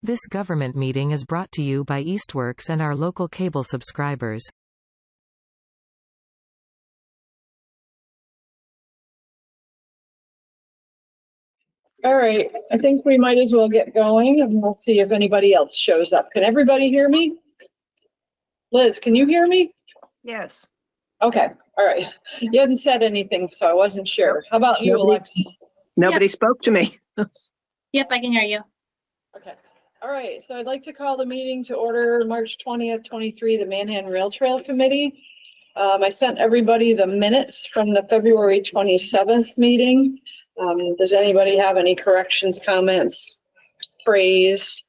This government meeting is brought to you by Eastworks and our local cable subscribers. All right, I think we might as well get going and we'll see if anybody else shows up. Can everybody hear me? Liz, can you hear me? Yes. Okay, all right. You hadn't said anything, so I wasn't sure. How about you, Alexis? Nobody spoke to me. Yep, I can hear you. Okay, all right. So I'd like to call the meeting to order March 20th, 23, the Manhan Rail Trail Committee. I sent everybody the minutes from the February 27th meeting. Does anybody have any corrections, comments, praise,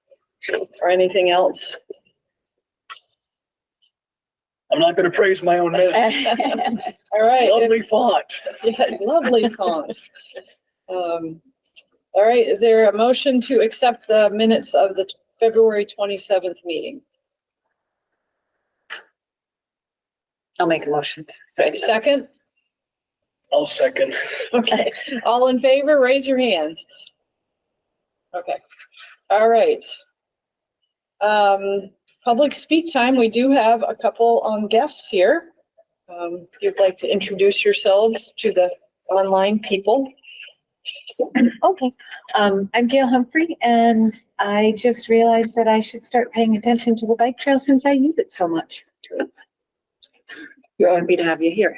or anything else? I'm not going to praise my own minutes. All right. Lovely font. Yeah, lovely font. All right, is there a motion to accept the minutes of the February 27th meeting? I'll make a motion. Second? I'll second. Okay, all in favor, raise your hands. Okay, all right. Public speak time, we do have a couple guests here. If you'd like to introduce yourselves to the online people. Okay, I'm Gail Humphrey, and I just realized that I should start paying attention to the bike trail since I use it so much. You're happy to have you here.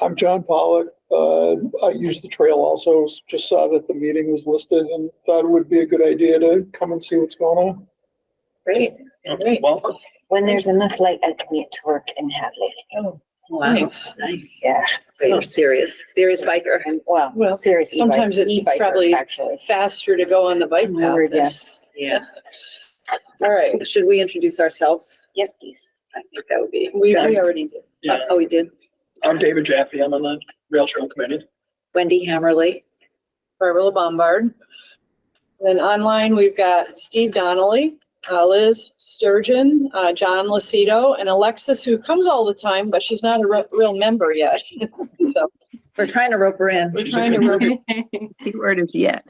I'm John Pollock. I use the trail also, just saw that the meeting was listed and thought it would be a good idea to come and see what's going on. Great, great. Welcome. When there's enough light, I commute to work in Hadley. Oh, Wow, nice. nice. Yeah. You're serious biker. And, well, Well, seriously. sometimes it's e-biker, probably actually. faster to go on the bike path. Lord, yes. Yeah. All right, Should we introduce ourselves? Yes, please. I think that would be. we already did. Yeah. Oh, we did. I'm David Jaffe. I'm on the Rail Trail Committee. Wendy Hammerly. Barbara Bombard. Then online, we've got Steve Donnelly, Liz Sturgeon, John Lucido, and Alexis, who comes all the time, but she's not a real member yet. So We're trying to rope her in. we're trying to rope it. Keyword is yet.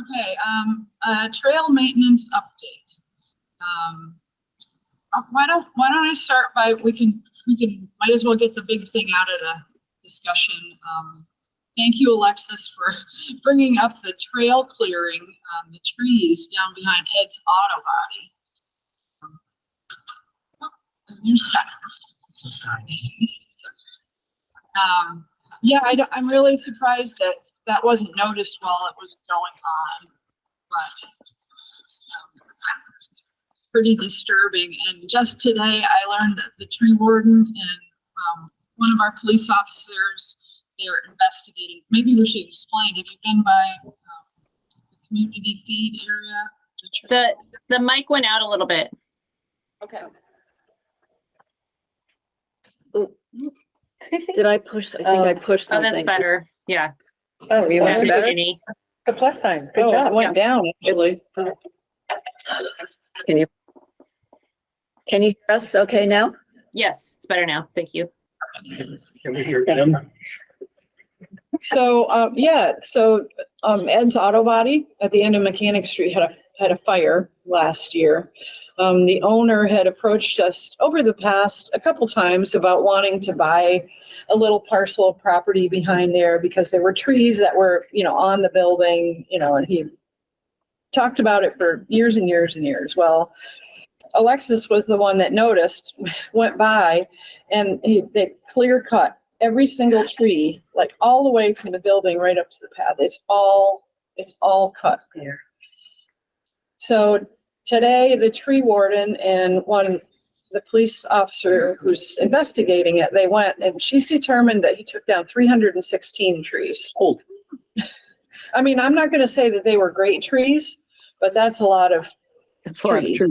Okay, trail maintenance update. Why don't I start by, we can might as well get the big thing out of the discussion. Thank you, Alexis, for bringing up the trail clearing, the trees down behind Ed's auto body. There's Scott. So sorry. Yeah, I'm really surprised that wasn't noticed while it was going on, but it's pretty disturbing. And just today, I learned that the tree warden and one of our police officers, they're investigating. Maybe we should explain. Have you been by the community feed area? The mic went out a little bit. Okay. Did I push? I think I pushed Oh, something. that's better. Yeah. Oh, you Sounded want better? tinny. The plus sign. Good job. It went down, actually. Can you hear us okay now? Yes, it's better now. Thank you. Can we hear him? So, Ed's auto body at the end of Mechanic Street had a fire last year. The owner had approached us over the past a couple times about wanting to buy a little parcel of property behind there because there were trees that were, on the building, and he talked about it for years and years and years. Well, Alexis was the one that noticed, went by, and they clear cut every single tree, like all the way from the building right up to the path. It's all cut there. So today, the tree warden and the police officer who's investigating it, they went, and she's determined that he took down 316 trees. Oh. I mean, I'm not going to say that they were great trees, but that's a lot of That's a lot of trees. truth.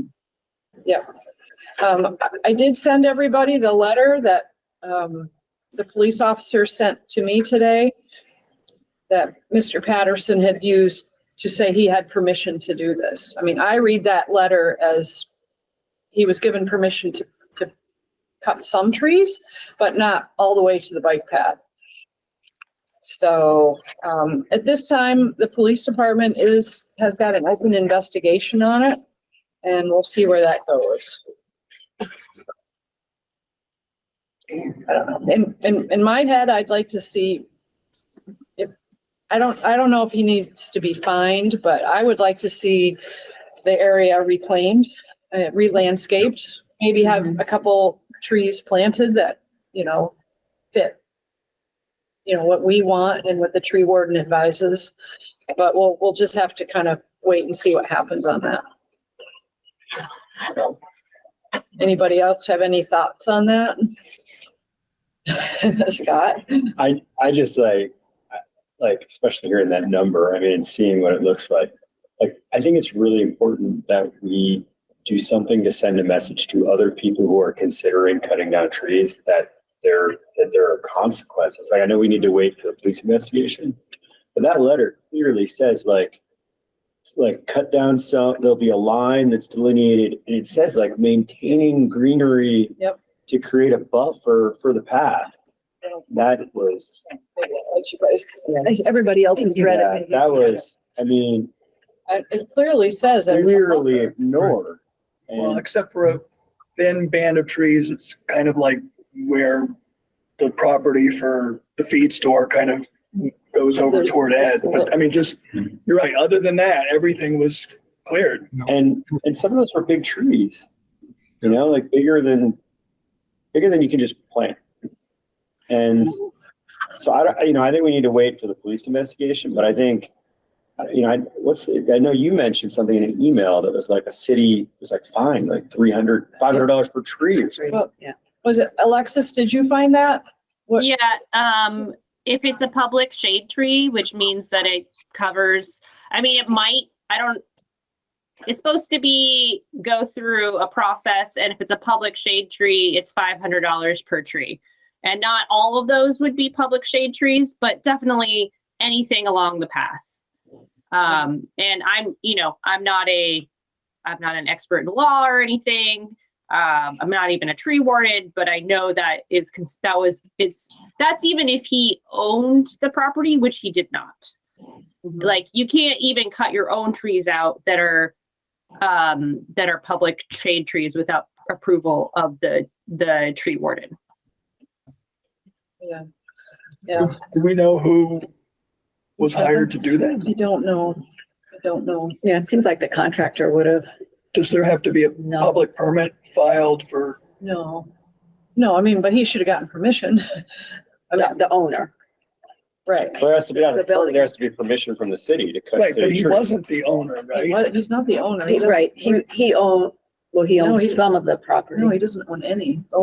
Yeah. I did send everybody the letter that the police officer sent to me today that Mr. Patterson had used to say he had permission to do this. I mean, I read that letter as he was given permission to cut some trees, but not all the way to the bike path. So, at this time, the police department has got an open investigation on it, and we'll see where that goes. I don't know. In my head, I'd like to see if, I don't know if he needs to be fined, but I would like to see the area reclaimed, re-landscaped, maybe have a couple trees planted that, fit, what we want and what the tree warden advises. But we'll just have to kind of wait and see what happens on that. So, anybody else have any thoughts on that? Scott? I just like, especially hearing that number, I mean, and seeing what it looks like, I think it's really important that we do something to send a message to other people who are considering cutting down trees that there are consequences. Like, I know we need to wait for the police investigation, but that letter clearly says cut down some, there'll be a line that's delineated, and it says maintaining greenery. Yep. To create a buffer for the path. That was. Everybody else has read it. That was, I mean. It clearly says. Clearly ignored. Well, except for a thin band of trees, it's kind of like where the property for the feed store kind of goes over toward Ed. But I mean, you're right. Other than that, everything was cleared. And some of those were big trees, bigger than you can just plant. And so I think we need to wait for the police investigation, but I think, I know you mentioned something in an email that was like a city was fine, $500 per tree. Well, yeah. Was it Alexis? Did you find that? Yeah. If it's a public shade tree, which means that it covers, it's supposed to go through a process, and if it's a public shade tree, it's $500 per tree. And not all of those would be public shade trees, but definitely anything along the path. And I'm not an expert in law or anything. I'm not even a tree warden, but I know that's even if he owned the property, which he did not. Mm-hmm. You can't even cut your own trees out that are public shade trees without approval of the tree warden. Yeah. Do we know who was hired to do that? I don't know. Yeah, it seems like the contractor would have. Does there have to be a public permit filed for? No, but he should have gotten permission. The owner. Right. There has to be permission from the city to cut. Right, but he wasn't the owner, right? He's not the owner. Right. He owns some of the property. No, he doesn't own any. The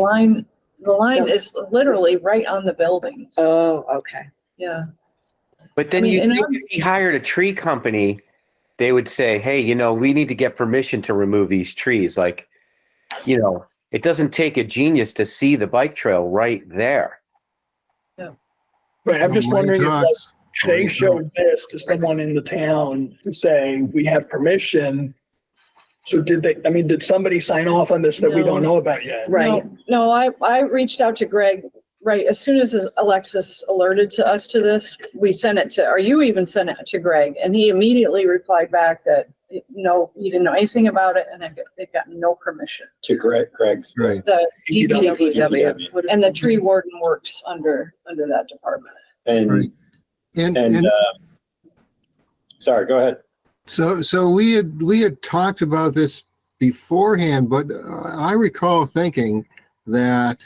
line is literally right on the buildings. Oh, okay. Yeah. But then you think if he hired a tree company, they would say, hey, we need to get permission to remove these trees. It doesn't take a genius to see the bike trail right there. Yeah. Right, I'm just wondering if they showed this to someone in the town to say, we have permission. So did somebody sign off on this that we don't know about yet? Right. No, I reached out to Greg, right, as soon as Alexis alerted to us to this, you even sent it to Greg, and he immediately replied back that, no, he didn't know anything about it, and they got no permission. To Greg's. Right. The DPW. And the tree warden works under that department. And sorry, go ahead. So we had talked about this beforehand, but I recall thinking that,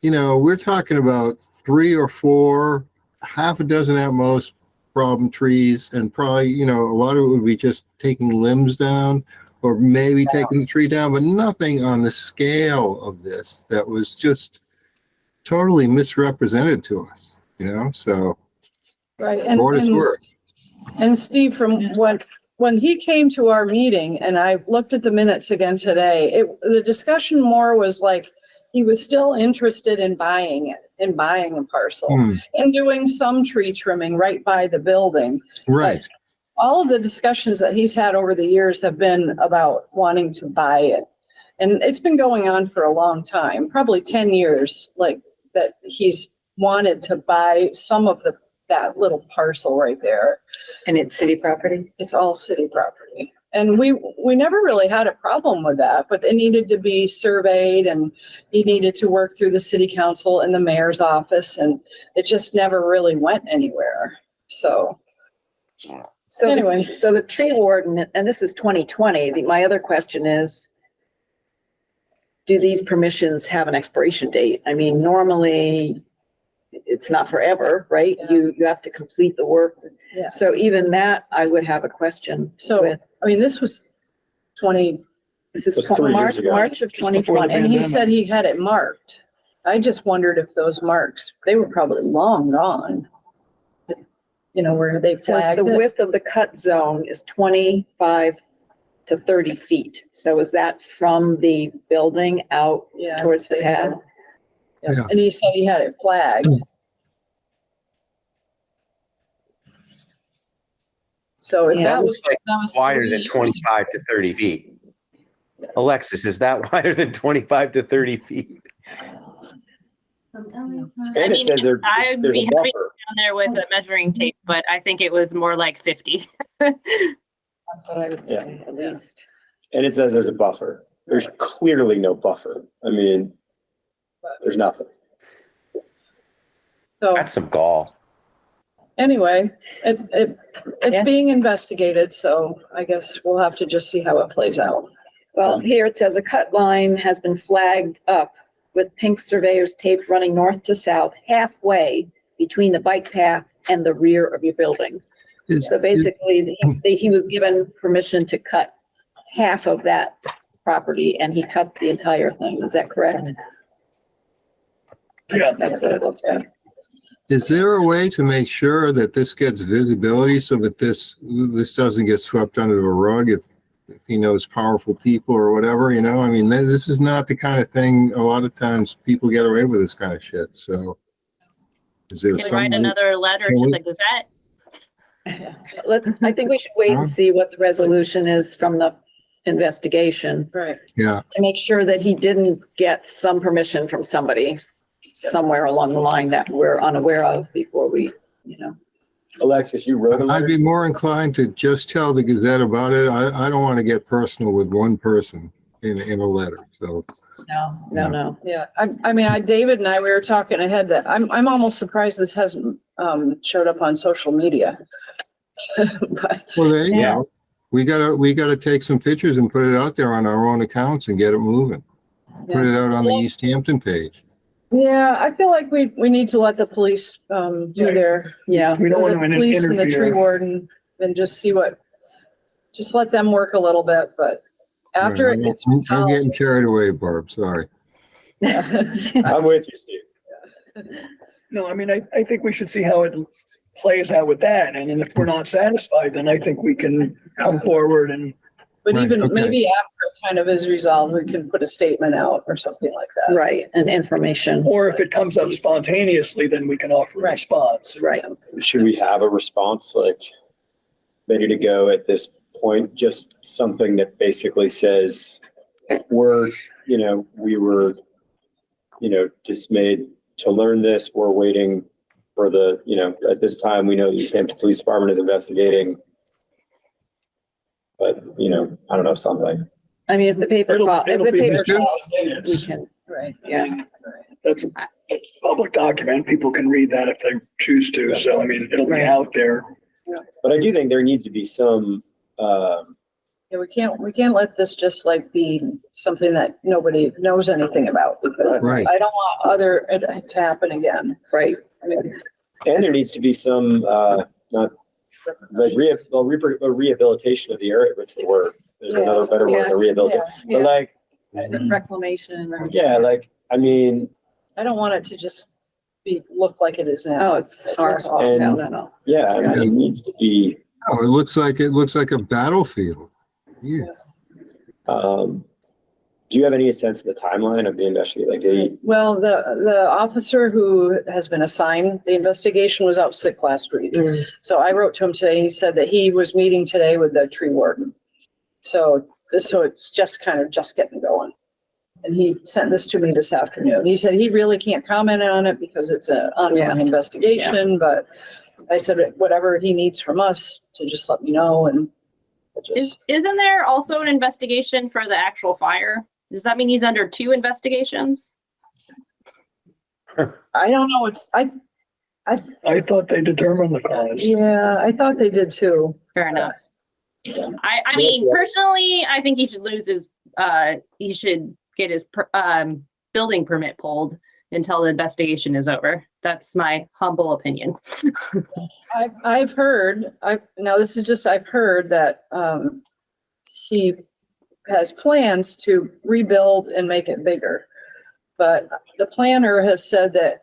we're talking about 3 or 4, half a dozen at most problem trees, and probably, a lot of it would be just taking limbs down or maybe taking the tree down, but nothing on the scale of this that was just totally misrepresented to us, so. Right. For what it's worth. And Steve, from when he came to our meeting, and I looked at the minutes again today, the discussion more was he was still interested in buying a parcel and doing some tree trimming right by the building. Right. But all of the discussions that he's had over the years have been about wanting to buy it. And it's been going on for a long time, probably 10 years, that he's wanted to buy some of the that little parcel right there. And it's city property? It's all city property. And we never really had a problem with that, but it needed to be surveyed and he needed to work through the city council and the mayor's office, and it just never really went anywhere. So anyway. So the tree warden, and this is 2020, my other question is, do these permissions have an expiration date? I mean, normally it's not forever, right? Yeah. You have to complete the work. Yeah. So even that, I would have a question So, with. I mean, this was 20, This is That's 3 years March, ago. March of Just before the 2020. and he pandemic. said he had it marked. I just wondered if those marks, they were probably long gone. You know, where they It says flagged the it. width of the cut zone is 25 to 30 feet. So is that from the building out Yeah, towards the I'd say pad? so. Yes, and he said he had it flagged. So if Yeah, that it was, that was Wider 3 than years 25 to 30 feet. Alexis, is that wider than 25 to 30 feet? And I it mean, says there's I'd a be happy buffer. down there with a measuring tape, but I think it was more like 50. That's what I would say, at least. And it says there's a buffer. There's clearly no buffer. I mean, there's nothing. So That's some gall. anyway, it's Yeah. being investigated, so I guess we'll have to just see how it plays out. Well, here it says a cut line has been flagged up with pink surveyor's tape running north to south halfway between the bike path and the rear of your building. So basically, he was given permission to cut half of that property and he cut the entire thing. Is that correct? Yeah. That's what it looks like. Is there a way to make sure that this gets visibility so that this doesn't get swept under the rug if he knows powerful people or whatever, you know? I mean, this is not the kind of thing, a lot of times people get away with this kind of shit, so. Is there Can some write way- another letter can to we- the Gazette. I think we should wait and see what the resolution is from the investigation Right. Yeah, to make sure that he didn't get some permission from somebody somewhere along the line that we're unaware of before we, you know. Alexis, you wrote a I'd letter? be more inclined to just tell the Gazette about it. I don't want to get personal with one person in a letter, so. No. Yeah, I mean, David and I, we were talking ahead that I'm almost surprised this hasn't showed up on social media. But Well, there you Yeah. go. We gotta take some pictures and put it out there on our own accounts and get it moving. Put it out on the Easthampton page. yeah, I feel like we need to let the police do their, Yeah. We don't want the to police and the tree interfere. warden and just just let them work a little bit, but after it gets I'm resolved. getting carried away, Barb, sorry. I'm with you, Steve. No, I mean, I think we should see how it plays out with that. And then if we're not satisfied, then I think we can come forward and, But Right, even okay. maybe after it kind of is resolved, we can put a statement out or something like that. Right, and information. or if it comes up spontaneously, then we can offer a response. Right. Should we have a response like ready to go at this point? Just something that basically says we were, dismayed to learn this. We're waiting for at this time, we know the Easthampton Police Department is investigating. But, I don't know, something. I mean, if the paper, It'll be calls, we minutes. can, Right. yeah. That's a public document. People can read that if they choose to. So, I mean, it'll be Right. out there. But I do think there needs to be some, Yeah, we can't let this just like be something that nobody knows anything about, because Right. I don't want it to happen again. Right. I mean, and there needs to be some, not like rehabilitation of the area. What's the word? There's another better word than rehabilitation. yeah, But like, Reclamation. or- yeah, like, I mean, I don't want it to just look like it is now. Oh, it's horrible. And- No. yeah, I mean, it needs to be, Oh, it looks like a battlefield. Yeah. do you have any sense of the timeline of the investigation? Like, Well, the officer who has been assigned the investigation was out sick last week. So I wrote to him today. He said that he was meeting today with the tree warden. So it's just kind of just getting going. And he sent this to me this afternoon. He said he really can't comment on it because it's an ongoing investigation, but I said, whatever he needs from us to just let me know and Isn't there also an investigation for the actual fire? Does that mean he's under 2 investigations? I don't know. I thought they determined the cause. Yeah, I thought they did too. Fair enough. I mean, personally, I think he should lose his, he should get his building permit pulled until the investigation is over. That's my humble opinion. I've heard that he has plans to rebuild and make it bigger. But the planner has said that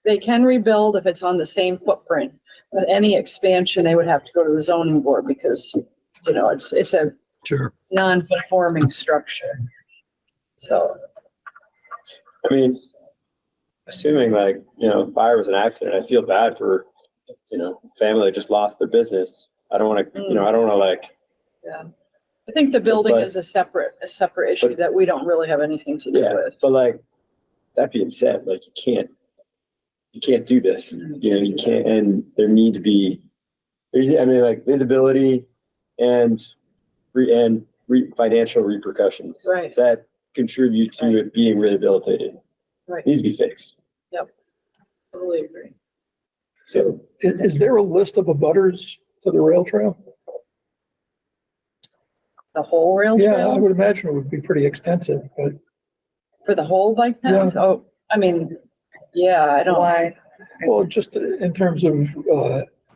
they can rebuild if it's on the same footprint. But any expansion, they would have to go to the zoning board because, it's a Sure. non-conforming structure. So. I mean, assuming fire was an accident, I feel bad for, family that just lost their business. I don't want to, I don't want to Yeah. I think the building is a separate issue that we don't really have anything to do with. But that being said, you can't do this, you can't, and there needs to be, visibility and financial repercussions Right. that contribute to it being rehabilitated. Right. Needs to be fixed. Yep. Totally agree. So Is there a list of abutters to the rail trail? The whole rail Yeah, I trail would imagine it would be pretty extensive, but for the whole bike path? Yeah. Oh, I mean, yeah, I don't. Why? well, just in terms of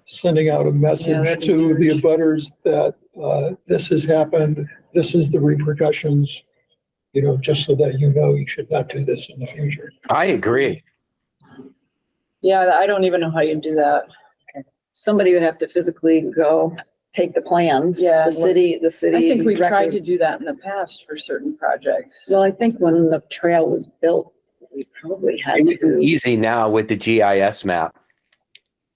sending out a Yeah, message that'd be to the huge. abutters that this has happened, this is the repercussions, just so that you should not do this in the future. I agree. Yeah, I don't even know how you do that. Somebody would have to physically go take the plans. Yeah. The city I think we've tried to records. do that in the past for certain projects. Well, I think when the trail was built, we probably had It would to. be easy now with the GIS map.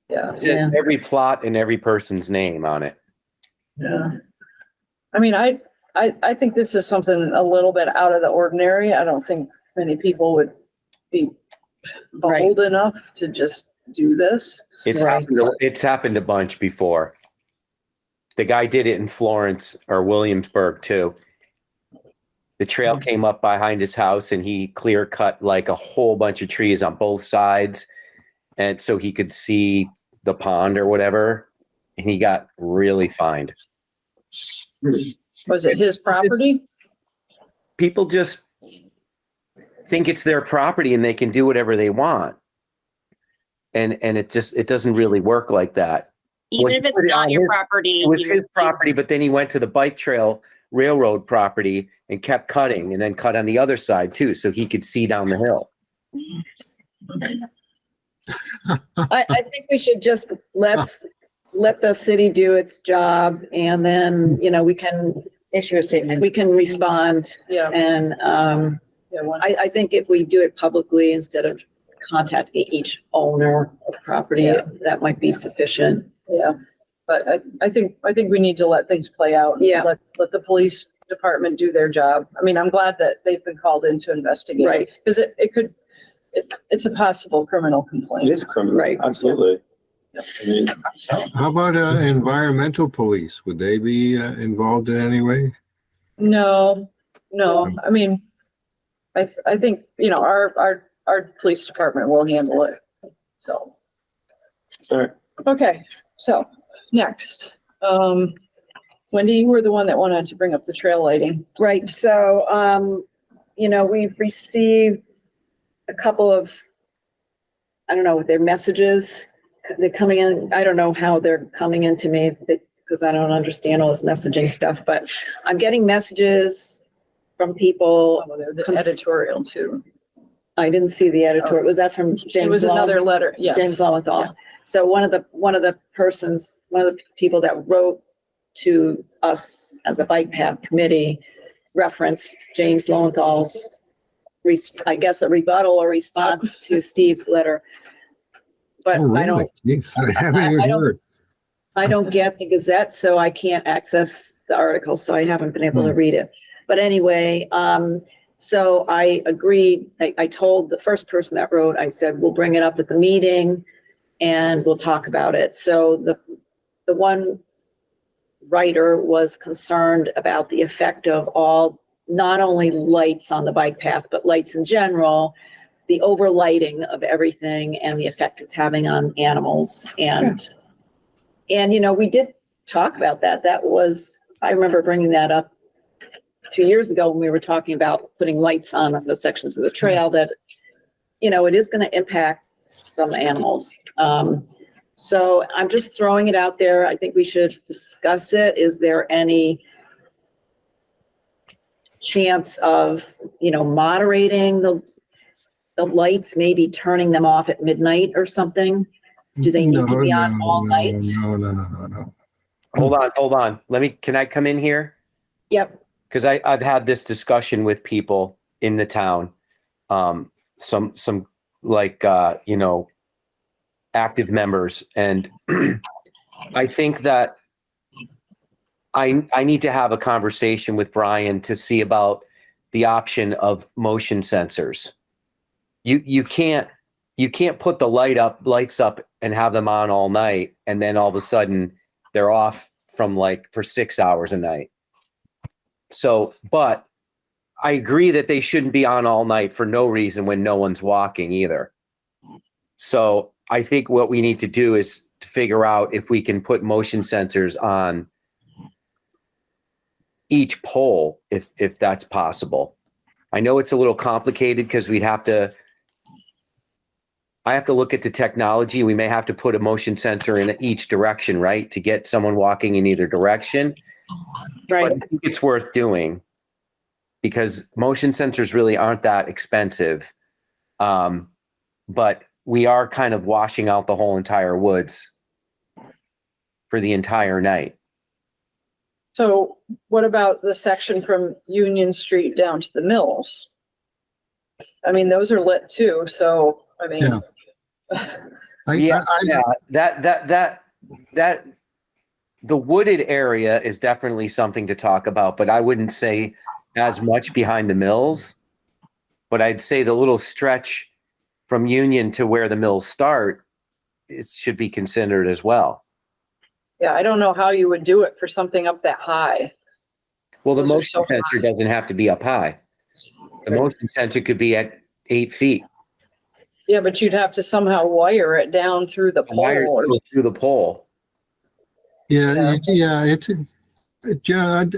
Yeah. It's in every plot and every person's name on it. Yeah. I mean, I think this is something a little bit out of the ordinary. I don't think many people would be bold enough to just do this. It's happened a bunch before. The guy did it in Florence or Williamsburg too. The trail came up behind his house and he clear cut a whole bunch of trees on both sides. And so he could see the pond or whatever. And he got really fined. Was it his property? People just think it's their property and they can do whatever they want. And it doesn't really work like that. Even if it's not your property. It was his property, but then he went to the bike trail railroad property and kept cutting and then cut on the other side too, so he could see down the hill. I think we should just let the city do its job and then, we can Issue a statement. we can respond. Yeah. And I think if we do it publicly instead of contacting each owner of property, Yeah. that might be sufficient. Yeah. But I think we need to let things play out. Yeah. Let the police department do their job. I mean, I'm glad that they've been called in to investigate. Right. Because it's a possible criminal complaint. it is criminal. Right. Absolutely. I mean, How about environmental police? Would they be involved in any way? No. I mean, I think, our police department will handle it. So. all right. Okay, so next, Wendy, you were the one that wanted to bring up the trail lighting. Right, so, we've received a couple of, I don't know, their messages. They're coming in, I don't know how they're coming into me because I don't understand all this messaging stuff, but I'm getting messages from people. The editorial too. I didn't see the editor. Was that from James? It was another letter, yes. James Lowenthal. So one of the people that wrote to us as a bike path committee referenced James Lowenthal's, I guess, a rebuttal or response to Steve's letter. But Oh, I really? don't, Jeez, I haven't even I don't- heard. I don't get the Gazette, so I can't access the article, so I haven't been able to read it. But anyway, so I agreed, I told the first person that wrote, I said, we'll bring it up at the meeting. and we'll talk about it. So the one writer was concerned about the effect of all, not only lights on the bike path, but lights in general, the overlighting of everything and the effect it's having on animals. And we did talk about that. I remember bringing that up 2 years ago when we were talking about putting lights on the sections of the trail, that, it is going to impact some animals. So I'm just throwing it out there. I think we should discuss it. Is there any chance of, moderating the lights, maybe turning them off at midnight or something? Do they need to be on all night? No. Hold on. Can I come in here? Yep. Because I've had this discussion with people in the town, some like, active members. And I think that I need to have a conversation with Brian to see about the option of motion sensors. You can't put the lights up and have them on all night, and then all of a sudden they're off for 6 hours a night. So, but I agree that they shouldn't be on all night for no reason when no one's walking either. So I think what we need to do is to figure out if we can put motion sensors on each pole, if that's possible. I know it's a little complicated because I have to look at the technology. We may have to put a motion sensor in each direction, right? To get someone walking in either direction. Right. But I think it's worth doing because motion sensors really aren't that expensive. But we are kind of washing out the whole entire woods for the entire night. So what about the section from Union Street down to the mills? I mean, those are lit too. So, I mean. Yeah. That the wooded area is definitely something to talk about, but I wouldn't say as much behind the mills, but I'd say the little stretch from Union to where the mills start, it should be considered as well. Yeah, I don't know how you would do it for something up that high. Well, the Those are motion so sensor high. doesn't have to be up high. The motion sensor could be at 8 feet. Yeah, but you'd have to somehow wire it down through the Wires pole. go through the pole. Yeah, it's John.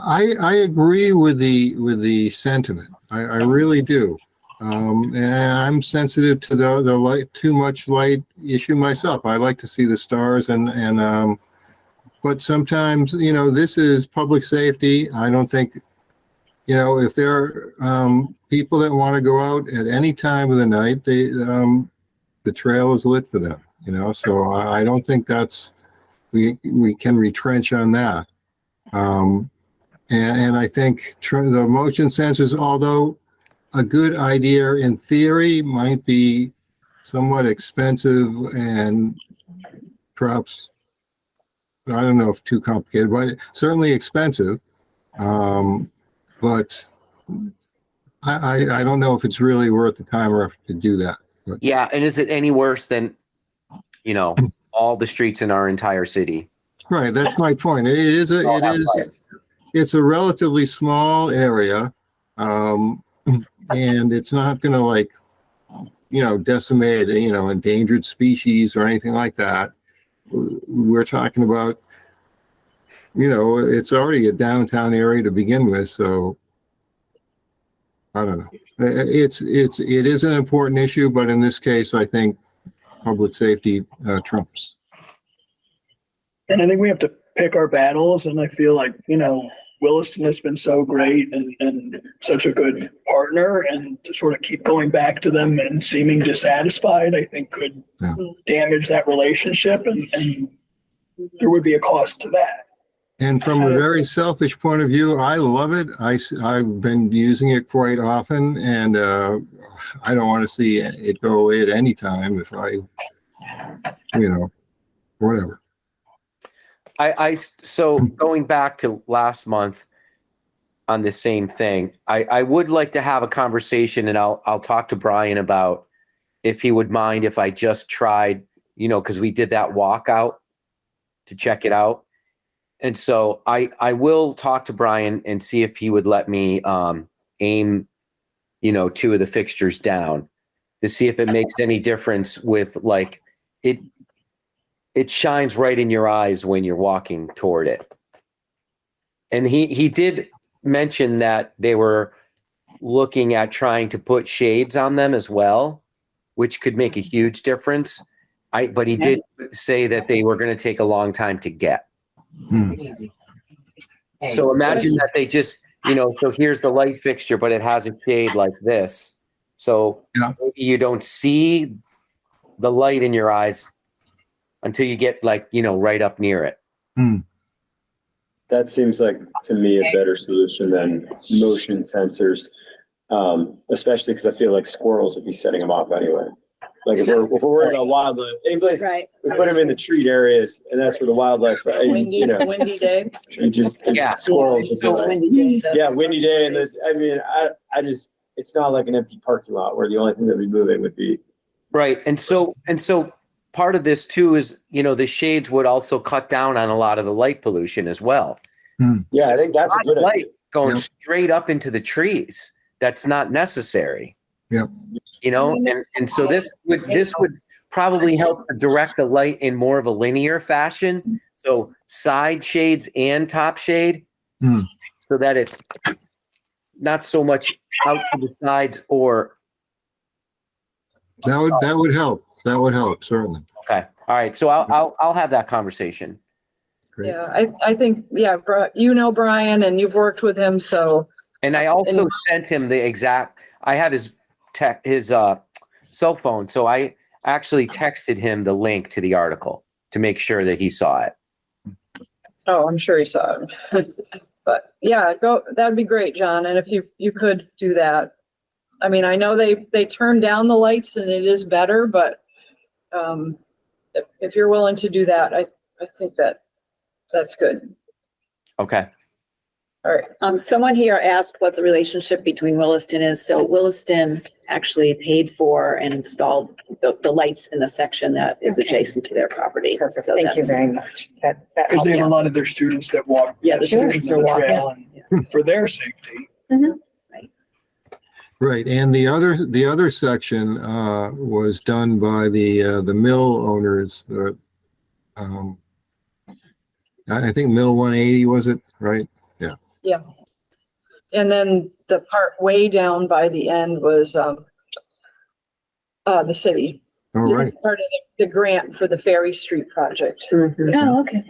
I agree with the sentiment. I really do. And I'm sensitive to the light, too much light issue myself. I like to see the stars and but sometimes, this is public safety. I don't think, if there are people that want to go out at any time of the night, the trail is lit for them, so I don't think we can retrench on that. And I think the motion sensors, although a good idea in theory, might be somewhat expensive and perhaps, I don't know if too complicated, but certainly expensive. But I don't know if it's really worth the time or effort to do that. But. Yeah, and is it any worse than, all the streets in our entire city? Right, that's my point. It's a relatively small area, and it's not going to decimate, endangered species or anything like that. We're talking about, it's already a downtown area to begin with, so I don't know. It is an important issue, but in this case, I think public safety trumps. And I think we have to pick our battles. And I feel like, Williston has been so great and such a good partner, and to sort of keep going back to them and seeming dissatisfied, I think could damage that relationship. And there would be a cost to that. And from a very selfish point of view, I love it. I've been using it quite often, and I don't want to see it go away at any time if whatever. So going back to last month on the same thing, I would like to have a conversation, and I'll talk to Brian about if he would mind if I just tried you know, because we did that walkout to check it out. And so I will talk to Brian and see if he would let me aim, you know, 2 of the fixtures down to see if it makes any difference with like it shines right in your eyes when you're walking toward it. And he did mention that they were looking at trying to put shades on them as well, which could make a huge difference. But he did say that they were going to take a long time to get. So imagine that they just, you know, so here's the light fixture, but it has a shade like this. So maybe you don't see the light in your eyes until you get like, you know, right up near it. That seems like to me a better solution than motion sensors, especially because I feel like squirrels would be setting them off anyway. Like if we're worried about wildlife, anyplace Right. we put them in the treat areas, and that's where the wildlife. Windy day. You just squirrels. Would be like, Windy day. windy day, and I mean, I just it's not like an empty parking lot where the only thing that would be moving would be right. And so part of this too is, you know, the shades would also cut down on a lot of the light pollution as well. Yeah, I think that's a good light idea. going straight up into the trees. That's not necessary. Yep. You know, and so this would probably help direct the light in more of a linear fashion. So side shades and top shade, so that it's not so much out to the sides or. That would help. That would help, certainly. Okay. All right. So I'll have that conversation. Great. Yeah, I think, you know Brian and you've worked with him, so. And I also sent him the exact, I had his cell phone. So I actually texted him the link to the article to make sure that he saw it. Oh, I'm sure he saw it. But yeah, that'd be great, John. And if you could do that. I mean, I know they turn down the lights and it is better, but if you're willing to do that, I think that's good. Okay. All right. Someone here asked what the relationship between Williston is. So Williston actually paid for and installed the lights in the section that is adjacent to their property. Perfect. So Thank you that's- very much. That Because they have a helps. lot of their students that walk. Yeah, the students are the walking. trail and for their safety. Right, and the other section was done by the mill owners. I think Mill 180 was it, right? Yeah. And then the part way down by the end was the city. All right. Part of the grant for the Ferry Street project. Oh, okay.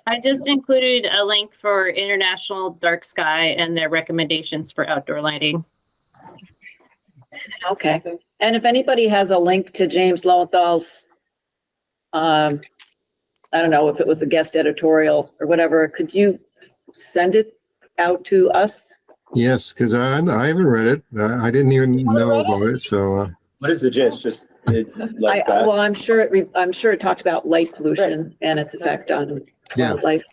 I just included a link for International Dark Sky and their recommendations for outdoor lighting. Okay. And if anybody has a link to James Lowenthal's, I don't know if it was a guest editorial or whatever, could you send it out to us? Yes, because I haven't read it. I didn't even know about it. So what is the gist? Just Well, I'm sure it talked about light pollution and its effect on wildlife.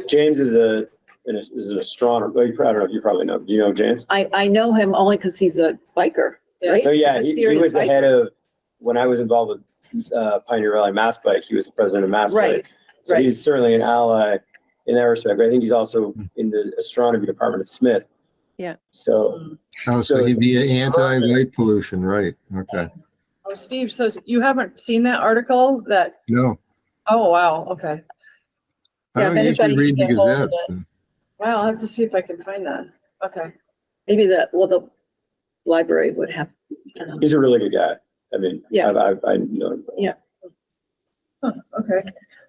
James is an astronomer. Well, I don't know if you probably know. Do you know James? I know him only because he's a biker, right? So yeah, He's a he serious was the biker. head of when I was involved with Pioneer Valley Mass Bike. He was the president of Mass Right, Bike. So right. he's certainly an ally in that respect. But I think he's also in the astronomy department at Smith. Yeah. So so he'd be anti-light pollution, right? Okay. Oh, Steve, so you haven't seen that article that, No, oh, wow, okay. I Yeah, don't if usually anybody read the can get hold of Gazettes. it. Wow, I'll have to see if I can find that. Okay. Maybe the library would have. he's a really good guy. I mean, Yeah. I know him. Huh, okay.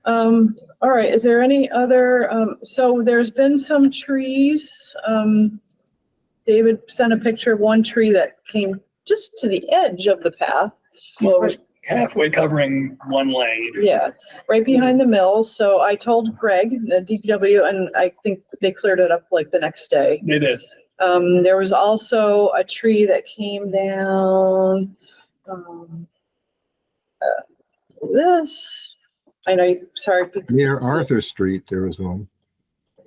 All right, is there any other, so there's been some trees. David sent a picture of one tree that came just to the edge of the path. Well, it was halfway covering one lane. Yeah, right behind the mill. So I told Greg, the DPW, and I think they cleared it up like the next day. They did. There was also a tree that came down, this, I know, sorry. Near Arthur Street, there was one.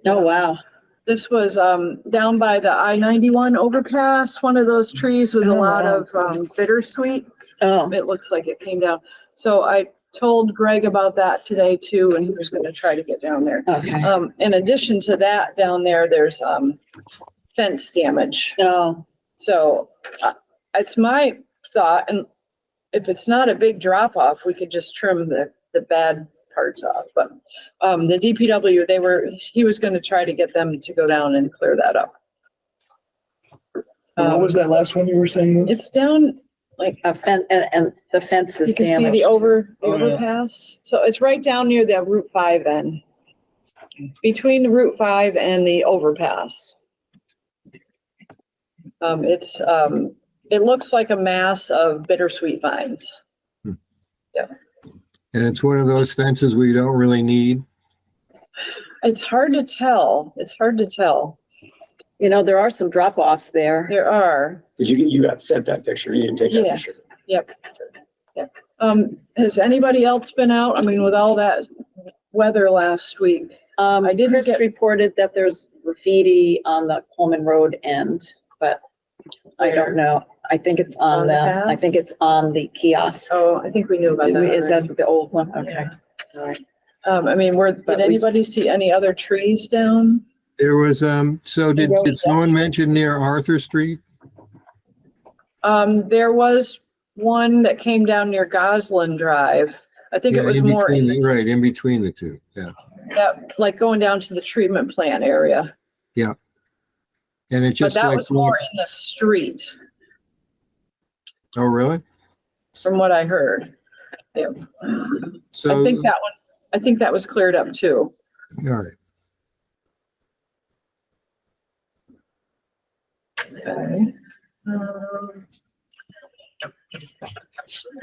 Oh, wow. This was, down by the I-91 overpass, one of those trees with a lot of, bittersweet. Oh, It looks like it came down. So I told Greg about that today too, and he was gonna try to get down there. Okay. In addition to that, down there, there's, fence damage. Oh, So it's my thought, and if it's not a big drop off, we could just trim the bad parts off. But the DPW, he was going to try to get them to go down and clear that up. What was that last one you were saying? It's down like a fence, and the fence is you can see damaged. the Oh, yeah. overpass. So it's right down near the Route 5 end, between the Route 5 and the overpass. It looks like a mass of bittersweet vines. Yeah. And it's one of those fences we don't really need. It's hard to tell. It's hard to tell. You know, there are some drop offs there. There are. Did you got sent that picture? You didn't take that Yeah. picture? Yep. Yep. Has anybody else been out? I mean, with all that weather last week? I didn't Chris get- reported that there's graffiti on the Coleman Road end, but I don't know. I think it's On on the the, path? I think it's on the kiosk. Oh, I think we knew about that. Is already. that the old one? Okay. All right. I mean, But did we- anybody see any other trees down? There was, so did someone mention near Arthur Street? There was one that came down near Goslin Drive. I think it Yeah, was in more, between the- Right, in between the two, yeah. like going down to the treatment plant area. And it's But just that like, was more in the street, oh, really? from what I heard. Yeah. So, I think that was cleared up too. all right. Okay.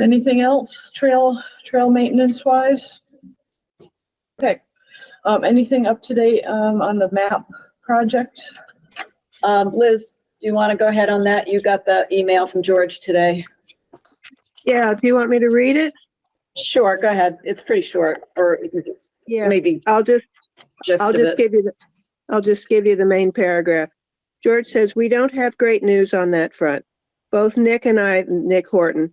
Anything else trail maintenance wise? Okay. Anything up to date, on the map project? Liz, do you want to go ahead on that? You got the email from George today. Yeah, do you want me to read it? Sure, go ahead. It's pretty short, or Yeah, maybe I'll just just I'll of just it. give you the main paragraph. George says, we don't have great news on that front. Both Nick Horton,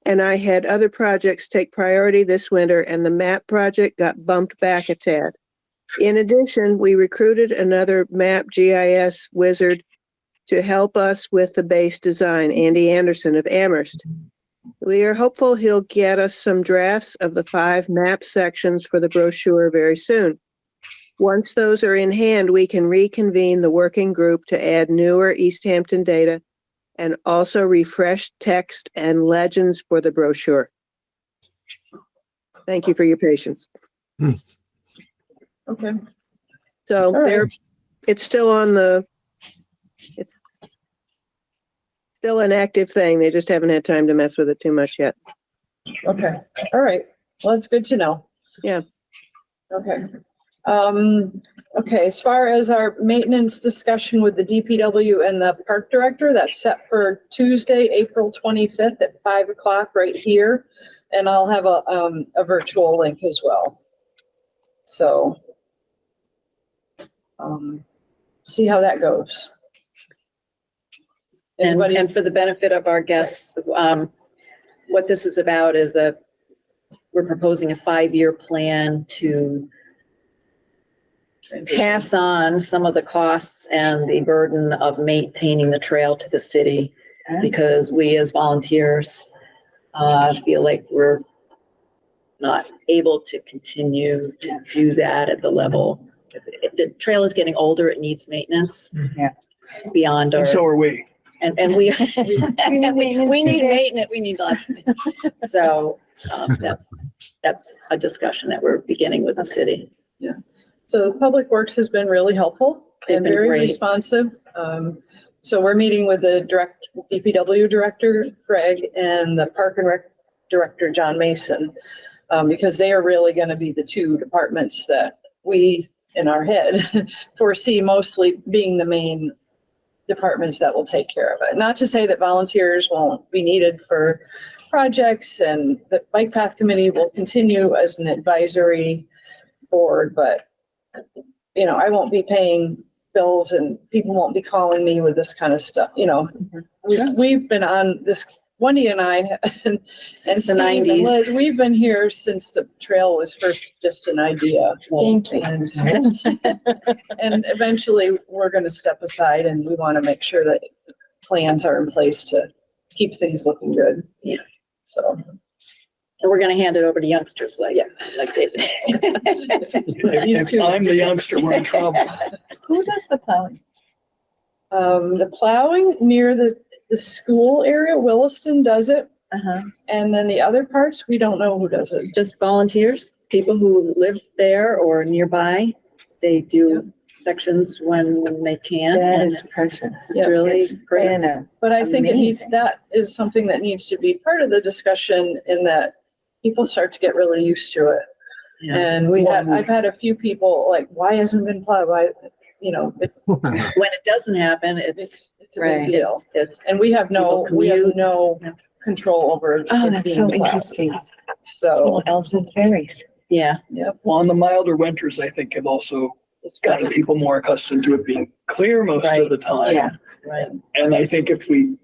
and I had other projects take priority this winter, and the map project got bumped back a tad. In addition, we recruited another map GIS wizard to help us with the base design, Andy Anderson of Amherst. We are hopeful he'll get us some drafts of the 5 map sections for the brochure very soon. Once those are in hand, we can reconvene the working group to add newer Easthampton data and also refresh text and legends for the brochure. Thank you for your patience. Okay. So All right. it's still it's still an active thing. They just haven't had time to mess with it too much yet. Okay. All right. Well, it's good to know. Yeah. Okay. Okay, as far as our maintenance discussion with the DPW and the park director, that's set for Tuesday, April 25th at 5 o'clock right here. And I'll have a virtual link as well. So, see how that goes. Anybody? And for the benefit of our guests, what this is about is we're proposing a 5-year plan to pass on some of the costs and the burden of maintaining the trail to the city, because we as volunteers feel like we're not able to continue to do that at the level. The trail is getting older, it needs maintenance. Yeah. Beyond our, And so are we. and we we need maintenance, we need lots. So that's a discussion that we're beginning with the city. So the Public Works has been really helpful They've and been very great. responsive. So we're meeting with the DPW director, Greg, and the Park and Rec director, John Mason, because they are really going to be the two departments that we, in our head, foresee mostly being the main departments that will take care of it. Not to say that volunteers won't be needed for projects, and the Bike Path Committee will continue as an advisory board, but you know, I won't be paying bills and people won't be calling me with this kind of stuff. You know, we've been on this Wendy and I, and Since the Steve and 90s. Liz, we've been here since the trail was first just an idea. Thank you. And eventually we're gonna step aside and we want to make sure that plans are in place to keep things looking good. Yeah. So, And we're gonna hand it over to youngsters like, Yeah. like David. If I'm the youngster, we're in trouble. Who does the plowing? the plowing near the school area, Williston does it. Uh-huh. And then the other parts, we don't know who does it. Just volunteers, people who live there or nearby. They do sections when they can. That and is it's precious. Yeah. Really It's great. been But I think it needs, Amazing. that is something that needs to be part of the discussion in that people start to get really used to it. Yeah. And I've had a few people like, why hasn't it been plowed? Why, you know, When it doesn't happen, it's it's a big deal. It's And we have no Yeah. control over it. Oh, that's so being plowed. interesting. It's So, little elves and fairies. yeah. Well, and the milder winters, I think, have also gotten people more accustomed to it being clear most of the time. Yeah. Right. And I think if we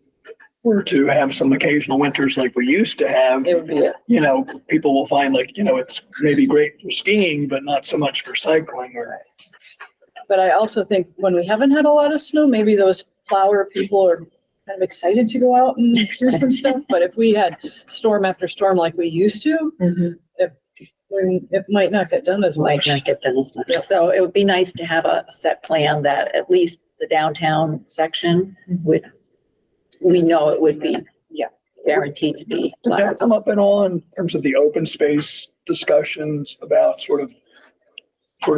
were to have some occasional winters like we used to have, it would be, you know, people will find like, you know, it's maybe great for skiing, but not so much for cycling or. but I also think when we haven't had a lot of snow, maybe those plower people are kind of excited to go out and do some stuff. But if we had storm after storm like we used to, it might not get done as Might much. not get done as much. Yeah. So it would be nice to have a set plan that at least the downtown section would, we know it would be, guaranteed to be Did that plowed. come up at all in terms of the open space discussions about sort of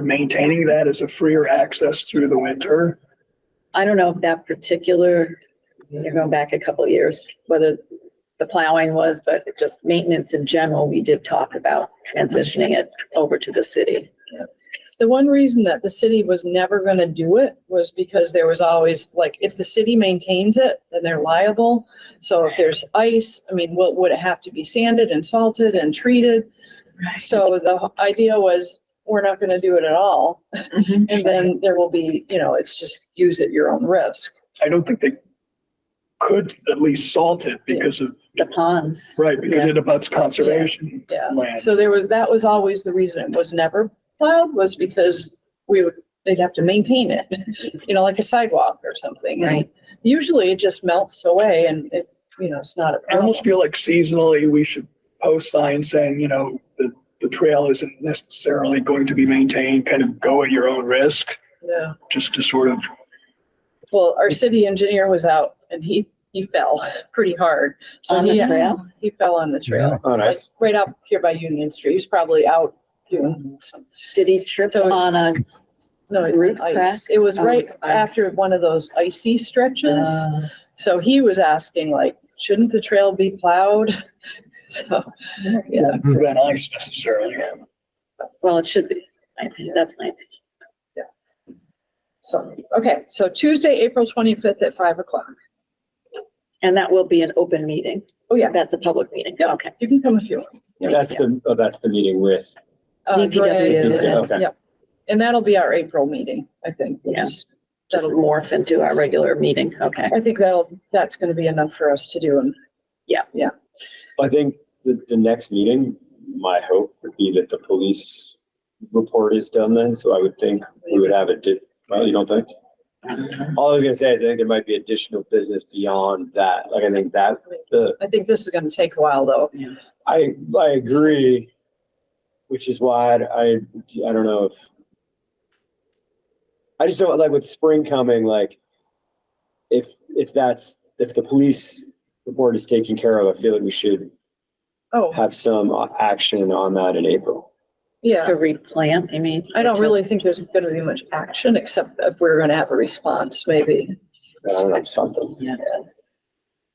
maintaining that as a freer access through the winter? I don't know if that particular, you're going back a couple of years, whether the plowing was, but just maintenance in general, we did talk about transitioning it over to the city. The one reason that the city was never gonna do it was because there was always, like, if the city maintains it, then they're liable. So if there's ice, I mean, would it have to be sanded and salted and treated? So the idea was, we're not gonna do it at all. And then there will be, you know, it's just use at your own risk. I don't think they could at least salt it because of, The ponds. right, because it abuts conservation Yeah. land. So that was always the reason it was never plowed, was because they'd have to maintain it, you know, like a sidewalk or something. And Right. usually it just melts away and it, you know, it's not a I problem. almost feel like seasonally, we should post signs saying, you know, the trail isn't necessarily going to be maintained, kind of go at your own risk, Yeah. just to sort of, Well, our city engineer was out and he fell pretty hard. So On the trail? He fell on the trail. Oh, nice. Right up here by Union Street. He's probably out doing some, Did he trip So- on a, no, it Root was crack? ice. It was Oh, right it's ice. after one of those icy stretches. So he was asking like, shouldn't the trail be plowed? So, yeah. prevent ice necessarily. well, it should be. My opinion. That's my opinion. So, okay, so Tuesday, April 25th at 5:00. And that will be an open meeting. Oh, yeah, That's a public meeting. Yeah. Okay. you can come if you want. That's the meeting with, Greg, DPW. Okay. Yep. And that'll be our April meeting, I think. Yeah. Just- Just morph into our regular meeting. Okay. I think that's gonna be enough for us to do. And I think the next meeting, my hope would be that the police report is done then, so I would think we would have well, you don't think? All I was gonna say is I think there might be additional business beyond that, like I think that, I think this is gonna take a while, though. I agree, which is why I don't know if, I just don't, like with spring coming, like if the police report is taken care of, I feel like we should Oh, have some action on that in April. yeah. To replant, I mean. I don't really think there's gonna be much action, except if we're gonna have a response, maybe. I don't know, something. Yeah.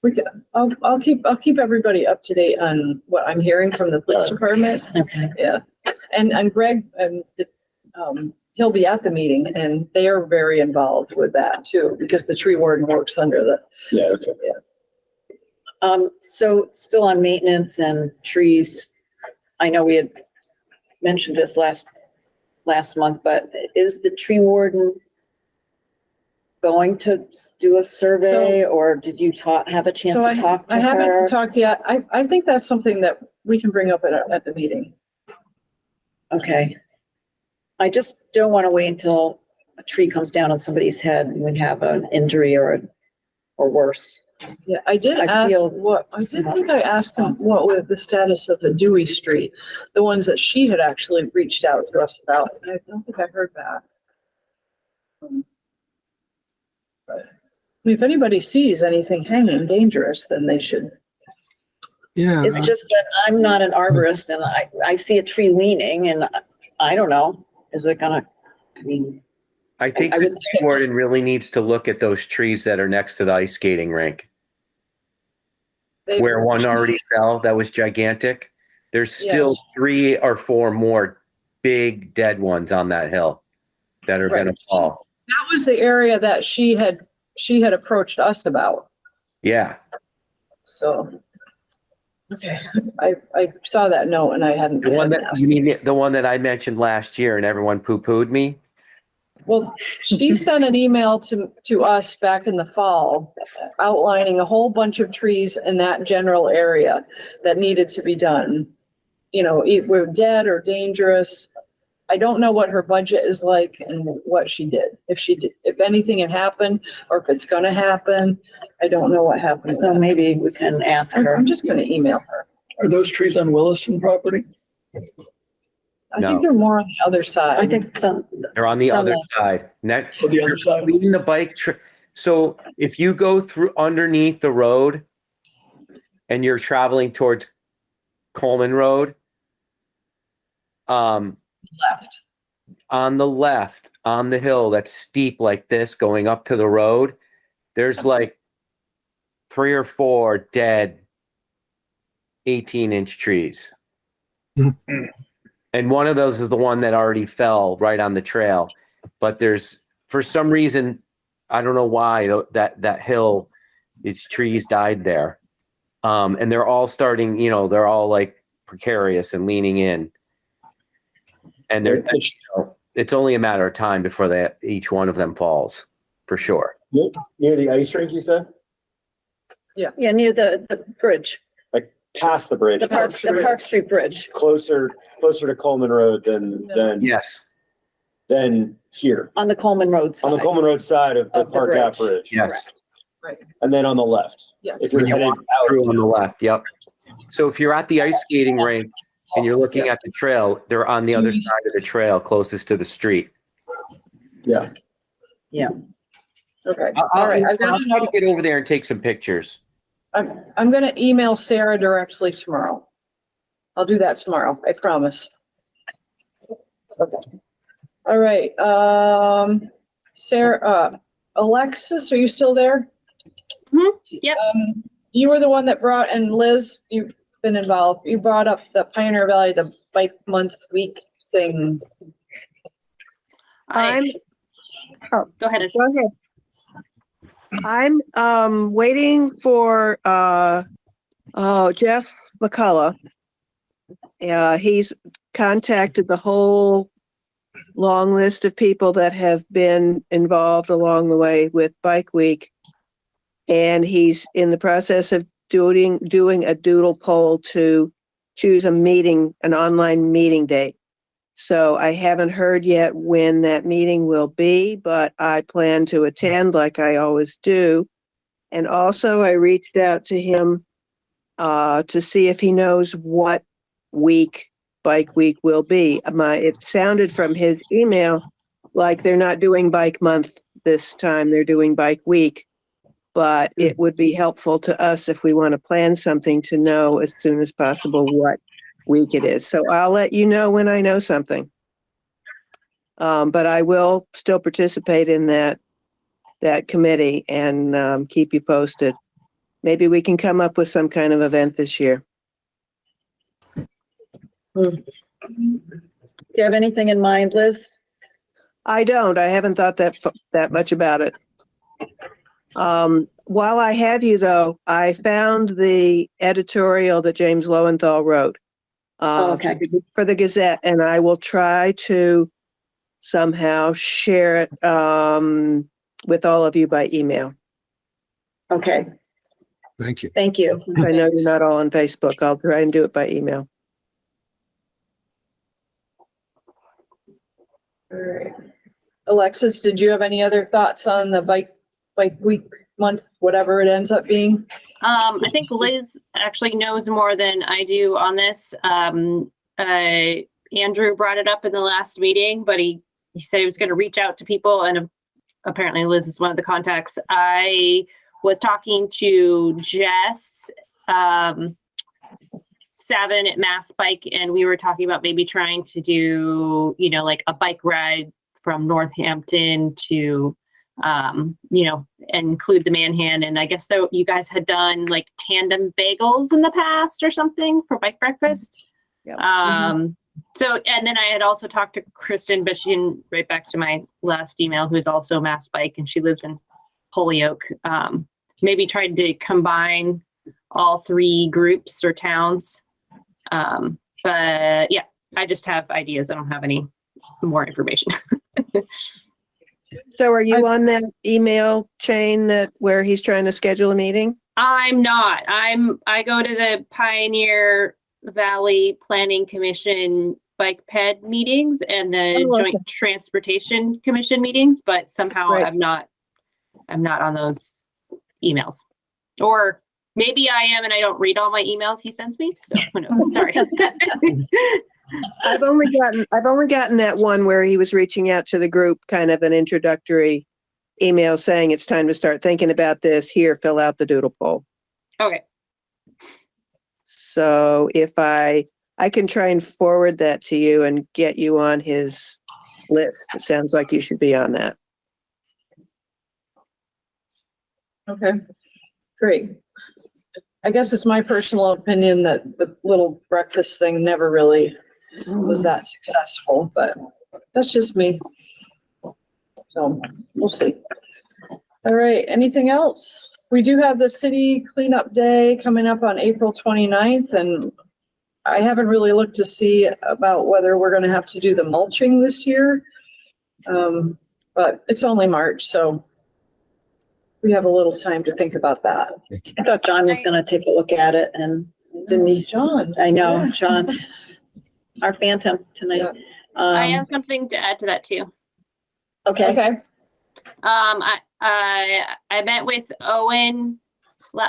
We could, I'll keep everybody up to date on what I'm hearing from the police department. Okay. Yeah. And Greg, he'll be at the meeting and they are very involved with that too, because the tree warden works under the, Yeah, okay. So still on maintenance and trees, I know we had mentioned this last month, but is the tree warden going to do a survey, or did you have a chance So to talk to I her? haven't talked yet. I think that's something that we can bring up at the meeting. Okay. I just don't want to wait until a tree comes down on somebody's head and we have an injury or worse. Yeah, I did I ask feel I did think I asked him what was the status of the Dewey Street, the ones that she had actually reached out to us about. And I don't think I heard back. But if anybody sees anything hanging dangerous, then they should. Yeah. It's just that I'm not an arborist and I see a tree leaning and I don't know, is it gonna, I mean. I think I the would tree warden really needs to look at those trees that are next to the ice skating rink, where one already fell. That was gigantic. There's still 3 or 4 more big dead ones on that hill that are going to fall. That was the area that she had approached us about. Yeah. So, okay, I saw that note and I hadn't. The one that you mean the one that I mentioned last year and everyone poo-pooed me? Well, she sent an email to us back in the fall outlining a whole bunch of trees in that general area that needed to be done. You know, either dead or dangerous. I don't know what her budget is like and what she did. If anything had happened or if it's gonna happen, I don't know what happened. So maybe we can ask her. I'm just gonna email her. Are those trees on Williston property? I No. think they're more on the other side. I think it's on, They're on the It's on other the- side. Next, On the other side? leading the bike. So if you go through underneath the road and you're traveling towards Coleman Road, Left. on the left, on the hill that's steep like this going up to the road, there's like 3 or 4 dead 18-inch trees. Mhm. And one of those is the one that already fell right on the trail. But there's, for some reason, I don't know why, that hill, its trees died there. And they're all starting, they're all like precarious and leaning in. And it's only a matter of time before each one of them falls, for sure. Near the ice rink, you said? yeah, near the bridge, Past the bridge. the Park Street Bridge. Closer to Coleman Road than Yes. here. On the Coleman Road side. On the Coleman Road side of the Of the Park Ave bridge. Bridge. Yes. And then on the left. Yeah. If you're When you headed walk out. through on the left, yep. So if you're at the ice skating rink and you're looking at the trail, they're on the other side of the trail closest to the street. Yeah. Okay. All right, right. I've got I'll try to get over there and take some pictures. I'm gonna email Sarah directly tomorrow. I'll do that tomorrow, I promise. Okay. All right, Sarah, Alexis, are you still there? Yep. You were the one that brought, and Liz, you've been involved, you brought up the Pioneer Valley, the bike month week thing. Go ahead. Liz. Go ahead. I'm waiting for Jeff McCullough. He's contacted the whole long list of people that have been involved along the way with Bike Week. And he's in the process of doing a doodle poll to choose an online meeting date. So I haven't heard yet when that meeting will be, but I plan to attend like I always do. And also I reached out to him to see if he knows what week Bike Week will be. It sounded from his email like they're not doing Bike Month this time, they're doing Bike Week. But it would be helpful to us if we want to plan something to know as soon as possible what week it is. So I'll let you know when I know something. But I will still participate in that committee and keep you posted. Maybe we can come up with some kind of event this year. Do you have anything in mind, Liz? I don't. I haven't thought that much about it. While I have you, though, I found the editorial that James Lowenthal wrote Okay. for the Gazette, and I will try to somehow share it with all of you by email. Okay, Thank you. thank you. Since I know you're not all on Facebook, I'll try and do it by email. All right. Alexis, did you have any other thoughts on the bike week, month, whatever it ends up being? I think Liz actually knows more than I do on this. Andrew brought it up in the last meeting, but he said he was going to reach out to people, and apparently Liz is one of the contacts. I was talking to Jess Savin at Mass Bike, and we were talking about maybe trying to do, like a bike ride from Northampton to, include the Manhan. And I guess that you guys had done like tandem bagels in the past or something for bike breakfast. Yep. So, and then I had also talked to Kristen, but she didn't write back to my last email, who's also Mass Bike, and she lives in Holyoke. Maybe tried to combine all three groups or towns. But yeah, I just have ideas. I don't have any more information. So are you on that email chain where he's trying to schedule a meeting? I'm not. I go to the Pioneer Valley Planning Commission bike ped meetings and the Joint Transportation Commission meetings, but somehow Right. I'm not on those emails. Or maybe I am and I don't read all my emails he sends me. So who knows? Sorry. I've only gotten that one where he was reaching out to the group, kind of an introductory email saying it's time to start thinking about this. Here, fill out the doodle poll. Okay. So if I can try and forward that to you and get you on his list. It sounds like you should be on that. Okay, great. I guess it's my personal opinion that the little breakfast thing never really was that successful, but that's just me. So we'll see. All right, anything else? We do have the city cleanup day coming up on April 29th, and I haven't really looked to see about whether we're gonna have to do the mulching this year. But it's only March, so we have a little time to think about that. I thought John was gonna take a look at it and didn't he? John. I know, Yeah. John, our phantom tonight. I have something to add to that too. Okay, Okay, I met with Owen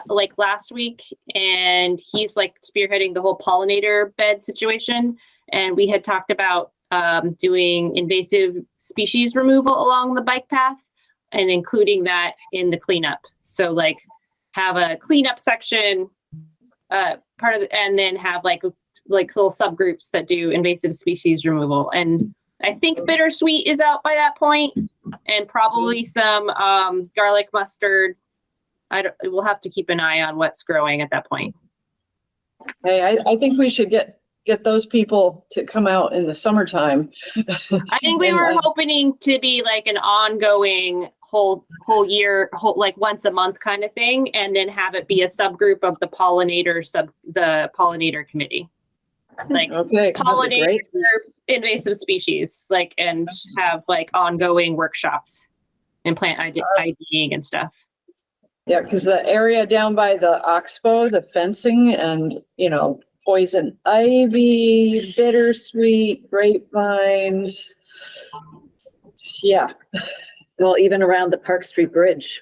like last week, and he's like spearheading the whole pollinator bed situation. And we had talked about doing invasive species removal along the bike path and including that in the cleanup. So like have a cleanup section, part of the, and then have like little subgroups that do invasive species removal. And I think bittersweet is out by that point, and probably some garlic mustard. We'll have to keep an eye on what's growing at that point. hey, I think we should get those people to come out in the summertime. I think we were hoping to be like an ongoing whole year, like once a month kind of thing, and then have it be a subgroup of the pollinator committee. Like Okay. pollinator invasive species, like, and have like ongoing workshops and plant IDing and stuff. Yeah, because the area down by the Oxbow, the fencing and, poison ivy, bittersweet, grapevines. Yeah. well, even around the Park Street Bridge.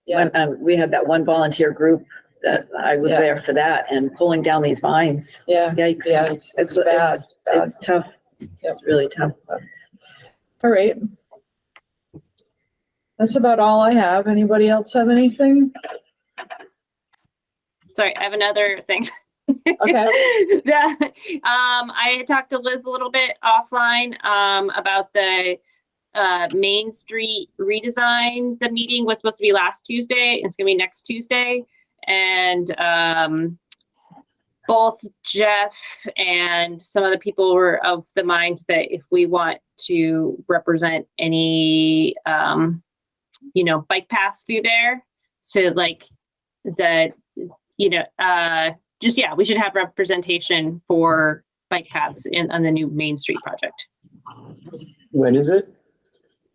Yeah. When, we had that one volunteer group that I was Yeah. there for that and pulling down these vines. Yeah. Yikes. Yeah, it's bad. It's tough. It's really tough. All right. That's about all I have. Anybody else have anything? Sorry, I have another thing. Okay. I had talked to Liz a little bit offline about the Main Street redesign. The meeting was supposed to be last Tuesday. It's gonna be next Tuesday. And both Jeff and some other people were of the mind that if we want to represent any, bike paths through there, so like we should have representation for bike paths on the new Main Street project. When is it?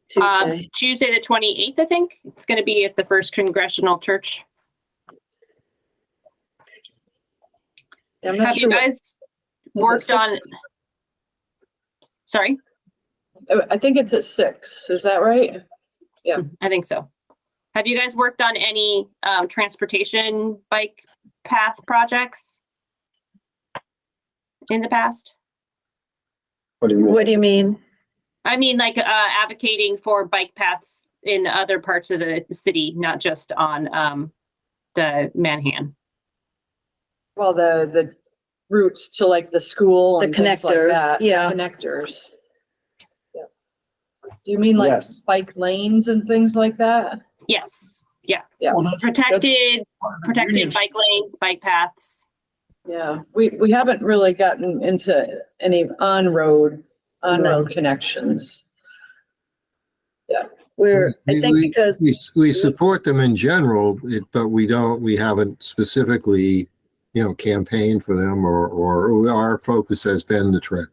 Tuesday. Tuesday the 28th, I think. It's going to be at the First Congressional Church. Yeah, I'm not Have sure you what- guys it worked 6? on? Sorry, I think it's at 6. Is that right? Yeah. I think so. Have you guys worked on any transportation bike path projects in the past? What do you mean? What do you mean? I mean, like advocating for bike paths in other parts of the city, not just on the Manhan. Well, the routes to like the school The and things like connectors, that. yeah. Connectors. Yeah. Do you mean like Yes. bike lanes and things like that? Yes. Yeah. Yeah. Well, that's Protected drainage. bike lanes, bike paths. Yeah. We haven't really gotten into any on-road connections. We're, I think because, We support them in general, but we haven't specifically, campaigned for them or our focus has been the trail.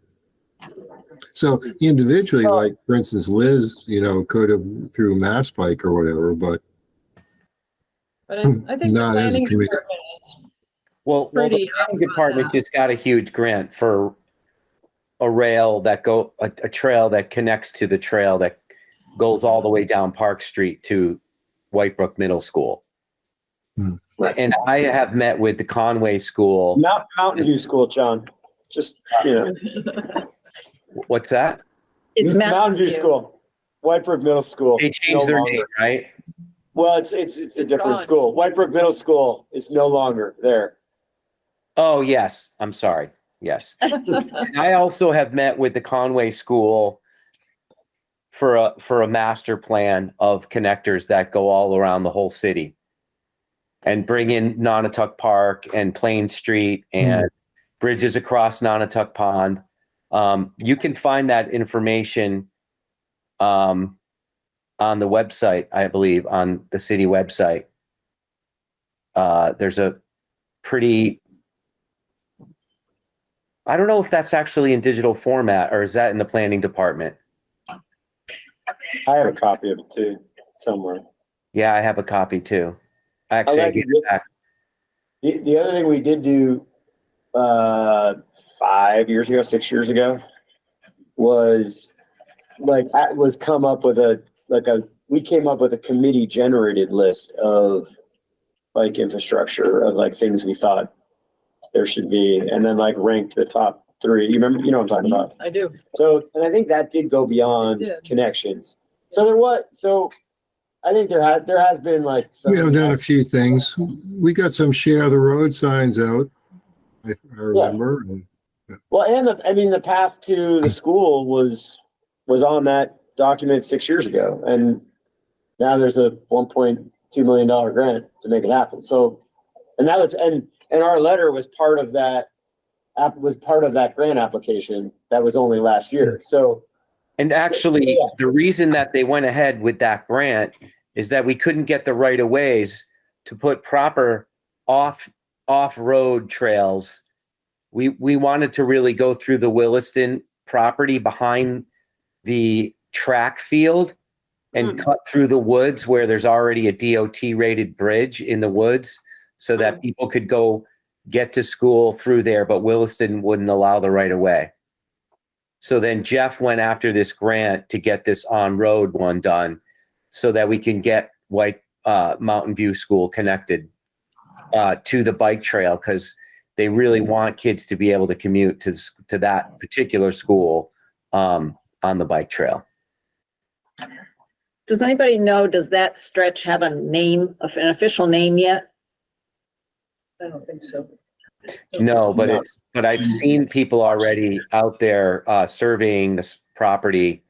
So individually, like for instance, Liz, could have through Mass Bike or whatever, but But I think the Not as a planning committee. department is Well, the Pretty planning up on department that. just got a huge grant for a trail that connects to the trail that goes all the way down Park Street to Whitebrook Middle School. Right. And I have met with the Conway School. Mountain View School, John. Just, What's that? it's Mountain View School, Whitebrook Middle School. They changed No their longer. name, right? Well, it's a different gone. school. Whitebrook Middle School is no longer there. Oh, yes. I'm sorry. Yes. And I also have met with the Conway School for a master plan of connectors that go all around the whole city and bring in Nonotuck Park and Plain Street and bridges across Nonotuck Pond. You can find that information on the website, I believe, on the city website. There's a pretty, I don't know if that's actually in digital format or is that in the planning department? I have a copy of it too, somewhere. Yeah, I have a copy too. Actually, I that's gave good. it back. The other thing we did do 5 years ago, 6 years ago, was come up with we came up with a committee generated list of bike infrastructure of things we thought there should be, and then ranked the top 3. You remember, what I'm talking about? I do. So, and I think that did go beyond It did. connections. So I think there has been some. we have done a few things. We got some share the road signs out. I remember. Well, and the path to the school was on that document 6 years ago, and now there's a $1.2 million grant to make it happen. So, and that was and our letter was part of that grant application that was only last year. So, And actually, Yeah. the reason that they went ahead with that grant is that we couldn't get the right of ways to put proper off-road trails. We wanted to really go through the Williston property behind the track field and cut through the woods where there's already a DOT rated bridge in the woods so that people could go get to school through there, but Williston wouldn't allow the right of way. So then Jeff went after this grant to get this on-road one done so that we can get Mountain View School connected to the bike trail, because they really want kids to be able to commute to that particular school on the bike trail. does anybody know, does that stretch have a name, an official name yet? I don't think so. No, but I've seen people already out there surveying this property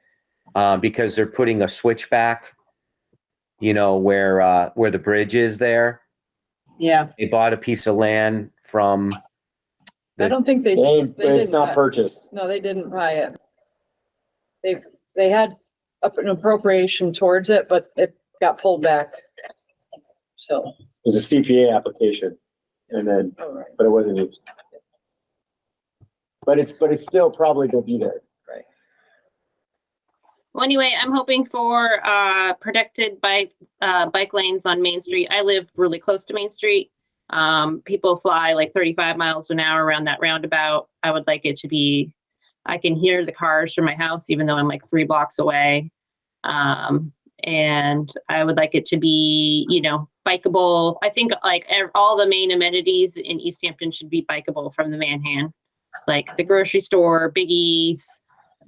because they're putting a switchback, where the bridge is there. Yeah. They bought a piece of land from I don't think they it's didn't not buy- purchased. No, they didn't buy it. They had an appropriation towards it, but it got pulled back. So, It was a CPA application, and then, all right. but it wasn't used. But it's still probably gonna be there. Right. Well, anyway, I'm hoping for protected bike lanes on Main Street. I live really close to Main Street. People fly like 35 miles an hour around that roundabout. I would like it to be, I can hear the cars from my house, even though I'm like 3 blocks away. And I would like it to be, you know, bikeable. I think like all the main amenities in Easthampton should be bikeable from the Manhan, like the grocery store, Biggie's,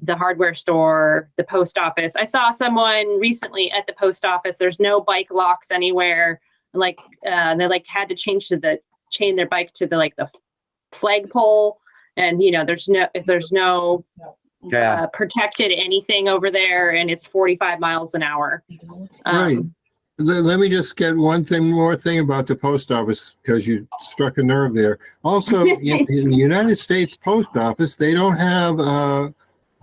the hardware store, the post office. I saw someone recently at the post office. There's no bike locks anywhere. Like they like had to chain their bike to the flagpole, and you know there's no protected anything over there, and it's 45 miles an hour. Right. Let me just get one more thing about the post office, because you struck a nerve there. Also, in the United States Post Office, they don't have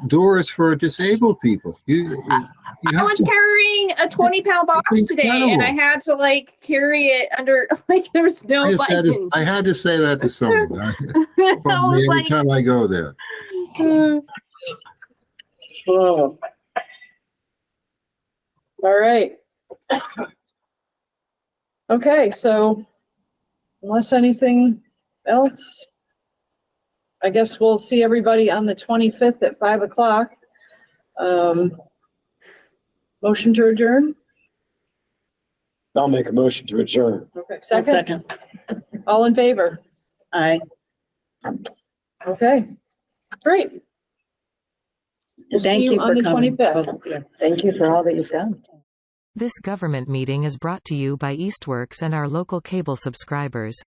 doors for disabled people. I was carrying a 20-pound box today, and I had to like carry it under, like there's no button. I had to say that to someone. Every time I go there. Oh. All right. Okay, so unless anything else, I guess we'll see everybody on the 25th at 5 o'clock. Motion to adjourn? I'll make a motion to adjourn. Okay, second. All in favor? Aye. Okay, great. We'll see Thank you on for the coming. 25th. Thank you for all that you've done. This government meeting is brought to you by Eastworks and our local cable subscribers.